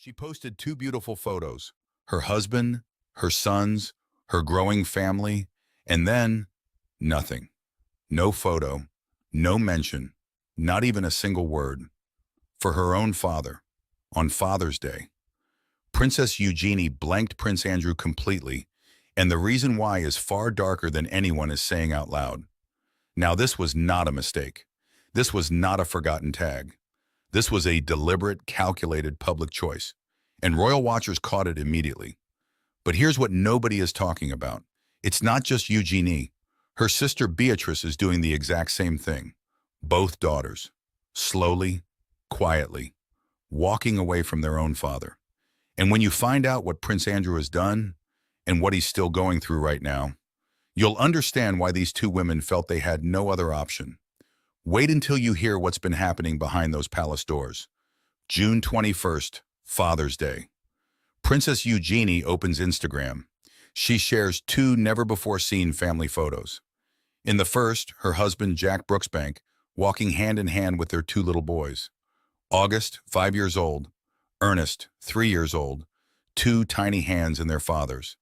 She posted two beautiful photos, her husband, her sons, her growing family, and then nothing. No photo, no mention, not even a single word. For her own father, on Father's Day. Princess Eugenie blanked Prince Andrew completely, and the reason why is far darker than anyone is saying out loud. Now, this was not a mistake. This was not a forgotten tag. This was a deliberate, calculated public choice, and royal watchers caught it immediately. But here's what nobody is talking about. It's not just Eugenie. Her sister Beatrice is doing the exact same thing. Both daughters, slowly, quietly, walking away from their own father. And when you find out what Prince Andrew has done and what he's still going through right now, you'll understand why these two women felt they had no other option. Wait until you hear what's been happening behind those palace doors. June 21st, Father's Day. Princess Eugenie opens Instagram. She shares two never-before-seen family photos. In the first, her husband Jack Brooksbank walking hand in hand with their two little boys. August, 5 years old. Ernest, 3 years old. Two tiny hands in their fathers.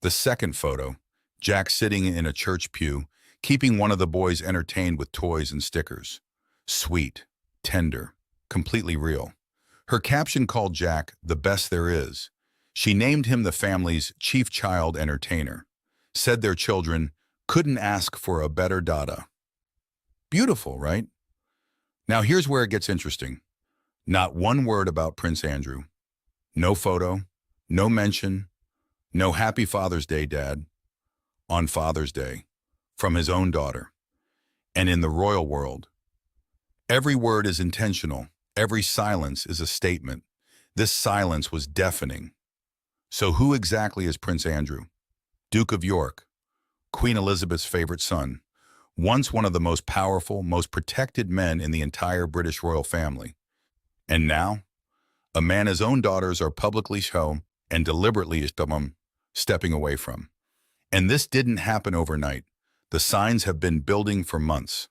The second photo, Jack sitting in a church pew, keeping one of the boys entertained with toys and stickers. Sweet, tender, completely real. Her caption called Jack the best there is. She named him the family's chief child entertainer. Said their children couldn't ask for a better dada. Beautiful, right? Now here's where it gets interesting. Not one word about Prince Andrew. No photo, no mention, no Happy Father's Day, Dad. On Father's Day, from his own daughter. And in the royal world, every word is intentional. Every silence is a statement. This silence was deafening. So who exactly is Prince Andrew? Duke of York, Queen Elizabeth's favorite son, once one of the most powerful, most protected men in the entire British royal family. And now, a man his own daughters are publicly shown and deliberately stepping away from. And this didn't happen overnight. The signs have been building for months.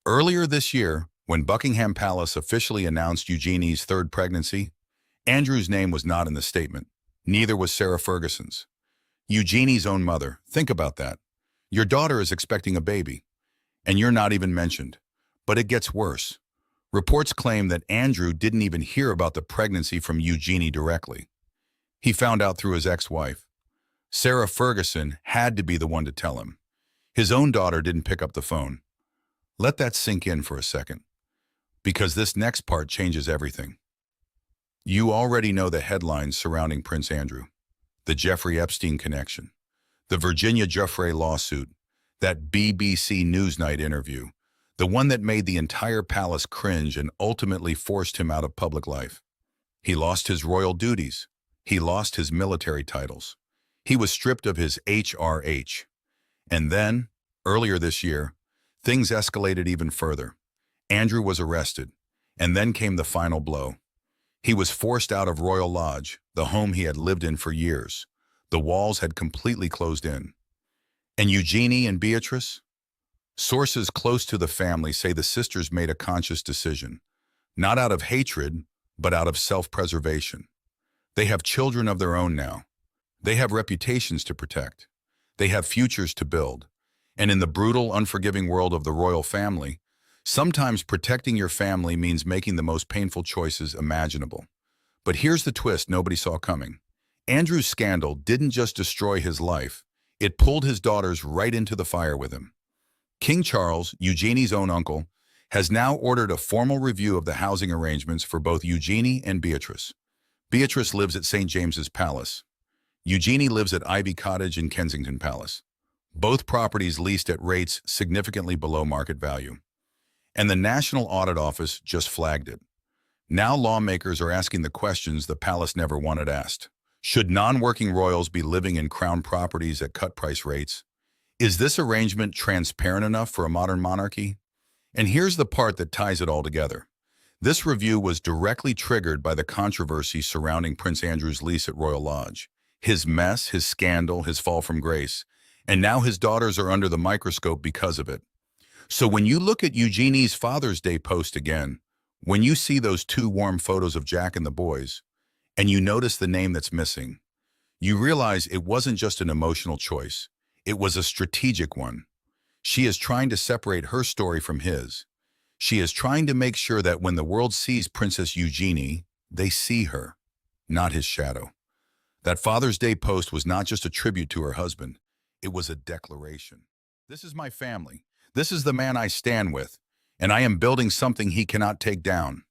Earlier this year, when Buckingham Palace officially announced Eugenie's third pregnancy, Andrew's name was not in the statement. Neither was Sarah Ferguson's. Eugenie's own mother. Think about that. Your daughter is expecting a baby, and you're not even mentioned. But it gets worse. Reports claim that Andrew didn't even hear about the pregnancy from Eugenie directly. He found out through his ex-wife. Sarah Ferguson had to be the one to tell him. His own daughter didn't pick up the phone. Let that sink in for a second, because this next part changes everything. You already know the headlines surrounding Prince Andrew. The Jeffrey Epstein connection, the Virginia Giuffre lawsuit, that BBC Newsnight interview, the one that made the entire palace cringe and ultimately forced him out of public life. He lost his royal duties. He lost his military titles. He was stripped of his HRH. And then, earlier this year, things escalated even further. Andrew was arrested, and then came the final blow. He was forced out of Royal Lodge, the home he had lived in for years. The walls had completely closed in. And Eugenie and Beatrice? Sources close to the family say the sisters made a conscious decision, not out of hatred, but out of self-preservation. They have children of their own now. They have reputations to protect. They have futures to build. And in the brutal, unforgiving world of the royal family, sometimes protecting your family means making the most painful choices imaginable. But here's the twist nobody saw coming. Andrew's scandal didn't just destroy his life, it pulled his daughters right into the fire with him. King Charles, Eugenie's own uncle, has now ordered a formal review of the housing arrangements for both Eugenie and Beatrice. Beatrice lives at St. James's Palace. Eugenie lives at Ivy Cottage in Kensington Palace. Both properties leased at rates significantly below market value. And the National Audit Office just flagged it. Now lawmakers are asking the questions the palace never wanted asked. Should non-working royals be living in crown properties at cut-price rates? Is this arrangement transparent enough for a modern monarchy? And here's the part that ties it all together. This review was directly triggered by the controversy surrounding Prince Andrew's lease at Royal Lodge. His mess, his scandal, his fall from grace. And now his daughters are under the microscope because of it. So when you look at Eugenie's Father's Day post again, when you see those two warm photos of Jack and the boys, and you notice the name that's missing. You realize it wasn't just an emotional choice. It was a strategic one. She is trying to separate her story from his. She is trying to make sure that when the world sees Princess Eugenie, they see her, not his shadow. That Father's Day post was not just a tribute to her husband. It was a declaration. This is my family. This is the man I stand with, and I am building something he cannot take down.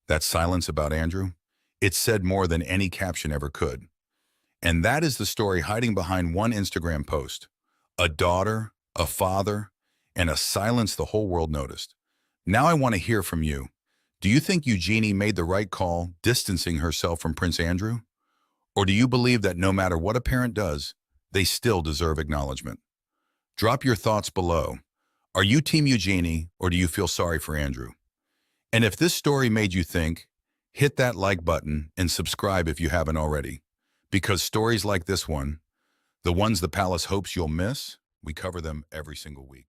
That silence about Andrew, it said more than any caption ever could. And that is the story hiding behind one Instagram post. A daughter, a father, and a silence the whole world noticed. Now I want to hear from you. Do you think Eugenie made the right call, distancing herself from Prince Andrew? Or do you believe that no matter what a parent does, they still deserve acknowledgement? Drop your thoughts below. Are you Team Eugenie, or do you feel sorry for Andrew? And if this story made you think, hit that like button and subscribe if you haven't already. Because stories like this one, the ones the palace hopes you'll miss, we cover them every single week.